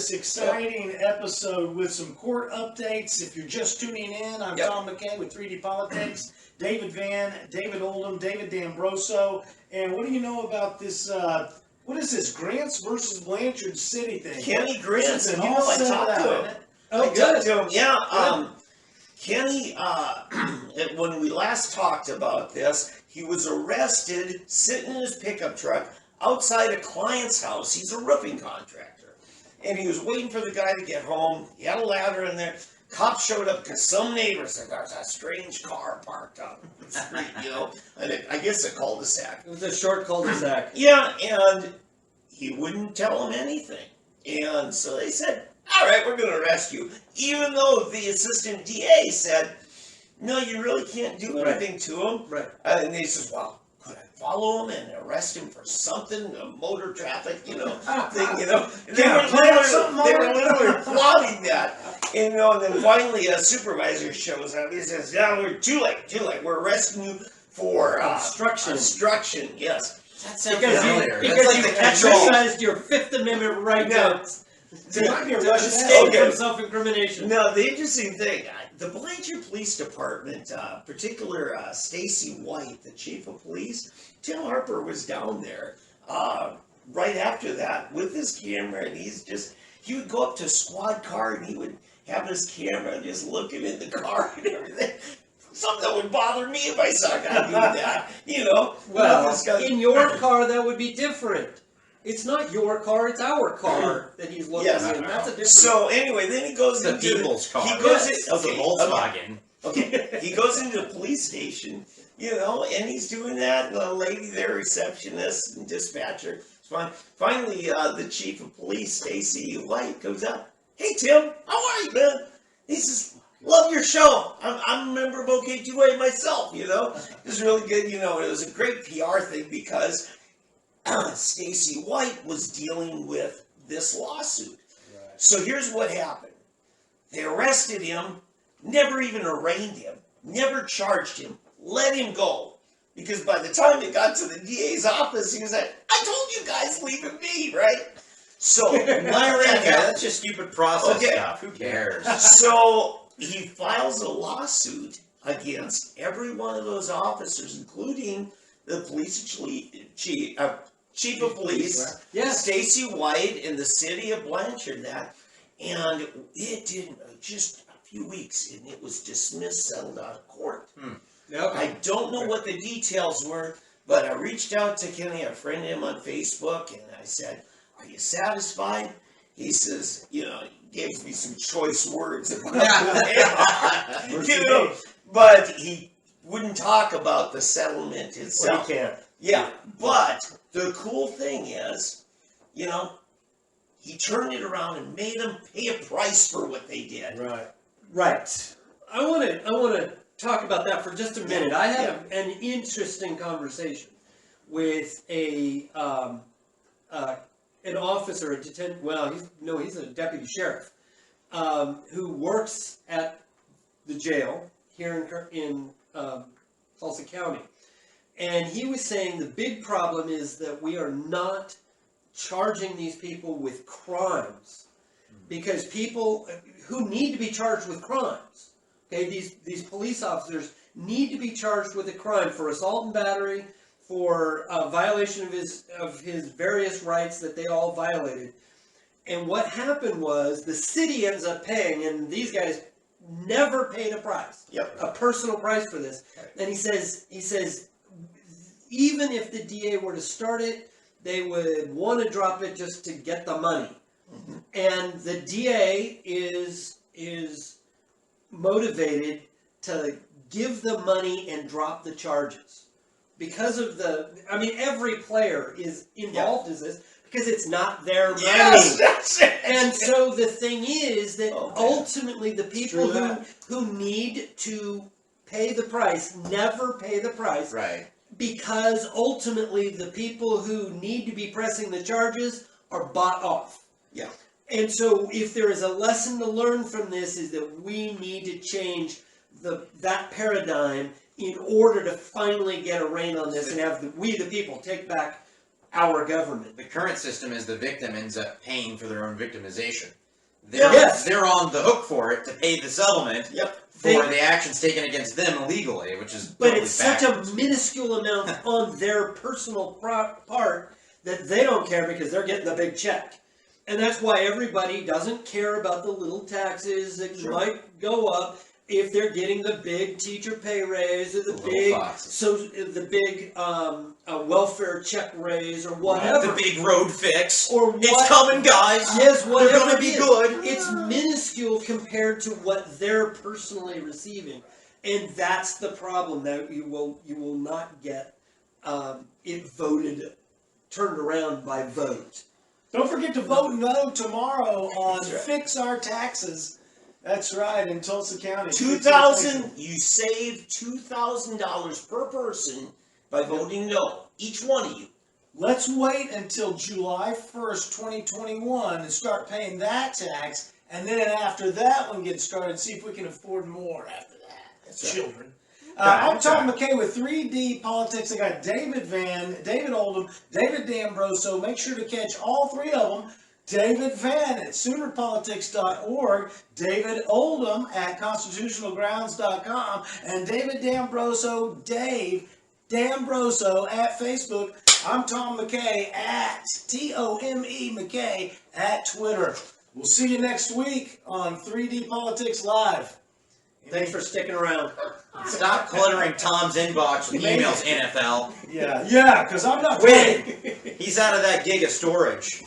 this exciting episode with some court updates. If you're just tuning in, I'm Tom McKay with 3D Politics, David Van, David Oldham, David D'Ambroso. And what do you know about this, what is this, Grants versus Blanchard City thing? Kenny Grants, and you know, I talked to him. Oh, I talked to him, yeah. Kenny, when we last talked about this, he was arrested sitting in his pickup truck outside a client's house. He's a roofing contractor. And he was waiting for the guy to get home. He had a ladder in there. Cops showed up because some neighbors said there's a strange car parked on the street, you know. And I guess a cul-de-sac. It was a short cul-de-sac. Yeah, and he wouldn't tell them anything. And so they said, all right, we're going to arrest you. Even though the assistant DA said, no, you really can't do anything to him. Right. And he says, well, could I follow him and arrest him for something, a motor traffic, you know, thing, you know? They were literally plotting that. And, you know, and then finally a supervisor shows up. He says, no, we're too late. We're arresting you for obstruction, yes. That sounds familiar. Because you exercised your Fifth Amendment right to escape from self-incrimination. No, the interesting thing, the Blanchard Police Department, particular Stacy White, the chief of police, Tim Harper was down there right after that with his camera, and he would go up to a squad car and he would have his camera just looking in the car and everything. Something that would bother me if I saw a guy doing that, you know. Well, in your car, that would be different. It's not your car; it's our car that he's looking in. That's a different. So anyway, then he goes into people's car. He goes in. Okay, Volkswagen. Okay. He goes into the police station, you know, and he's doing that. And the lady there, receptionist and dispatcher, it's fine. Finally, the chief of police, Stacy White, comes up. Hey, Tim, how are you, man? He says, love your show. I'm a member of OK2A myself, you know. It was really good, you know. It was a great PR thing because Stacy White was dealing with this lawsuit. Right. So here's what happened. They arrested him, never even arraigned him, never charged him, let him go. Because by the time it got to the DA's office, he was like, I told you guys, leave it be, right? So, that's just stupid process stuff. Who cares? So, he files a lawsuit against every one of those officers, including the police chief of police, Stacy White, in the city of Blanchard. And it didn't, just a few weeks, and it was dismissed, settled out of court. Okay. I don't know what the details were, but I reached out to Kenny, I friended him on Facebook, and I said, are you satisfied? He says, you know, he gave me some choice words about that. You know, but he wouldn't talk about the settlement itself. Well, he can't. Yeah, but the cool thing is, you know, he turned it around and made them pay a price for what they did. Right. I want to talk about that for just a minute. I had an interesting conversation with an officer, he's a deputy sheriff, who works at the jail here in Tulsa County. And he was saying the big problem is that we are not charging these people with crimes, because people who need to be charged with crimes, okay, these police officers need to be charged with a crime for assault and battery, for violation of his various rights that they all violated. And what happened was the city ends up paying, and these guys never paid a price, a personal price for this. And he says, even if the DA were to start it, they would want to drop it just to get the money. Mm-hmm. And the DA is motivated to give the money and drop the charges. Because of every player is involved in this because it's not their money. Yes, that's it. And so the thing is that ultimately the people who need to pay the price never pay the price. Right. Because ultimately the people who need to be pressing the charges are bought off. Yeah. And so if there is a lesson to learn from this is that we need to change that paradigm in order to finally get a rein on this and have we the people take back our government. The current system is the victim ends up paying for their own victimization. Yes. They're on the hook for it to pay the settlement for the actions taken against them illegally, which is But totally it's such backwards. a minuscule amount on their personal part that they don't care because they're getting the big check. And that's why everybody doesn't care about the little taxes that might go up if they're getting the big teacher pay raise or the big welfare check raise or whatever. The big road fix. Or It's what- coming, guys. Yes, whatever They're gonna it be is. good. It's minuscule compared to what they're personally receiving, and that's the problem. That you will not get it turned around by vote. Don't forget to vote no tomorrow on Fix Our Taxes. That's right, in Tulsa County. You save $2,000 per person by voting no. Each one of you. Let's wait until July 1st, 2021 and start paying that tax, and then after that one gets started, see if we can afford more after that. That's Children. I'm Tom McKay with 3D Politics. I got David Van, David Oldham, David D'Ambroso. Make sure to catch all three of them. David Van at Soonerpolitics.org, David Oldham at ConstitutionalGrounds.com, and David D'Ambroso, Dave D'Ambroso at Facebook. I'm Tom McKay at Tome McKay at Twitter. We'll see you next week on 3D Politics Live. Thanks for sticking around. Stop cluttering Tom's inbox with emails, NFL. Yeah, because I'm not Quit. He's out of that gig of storage.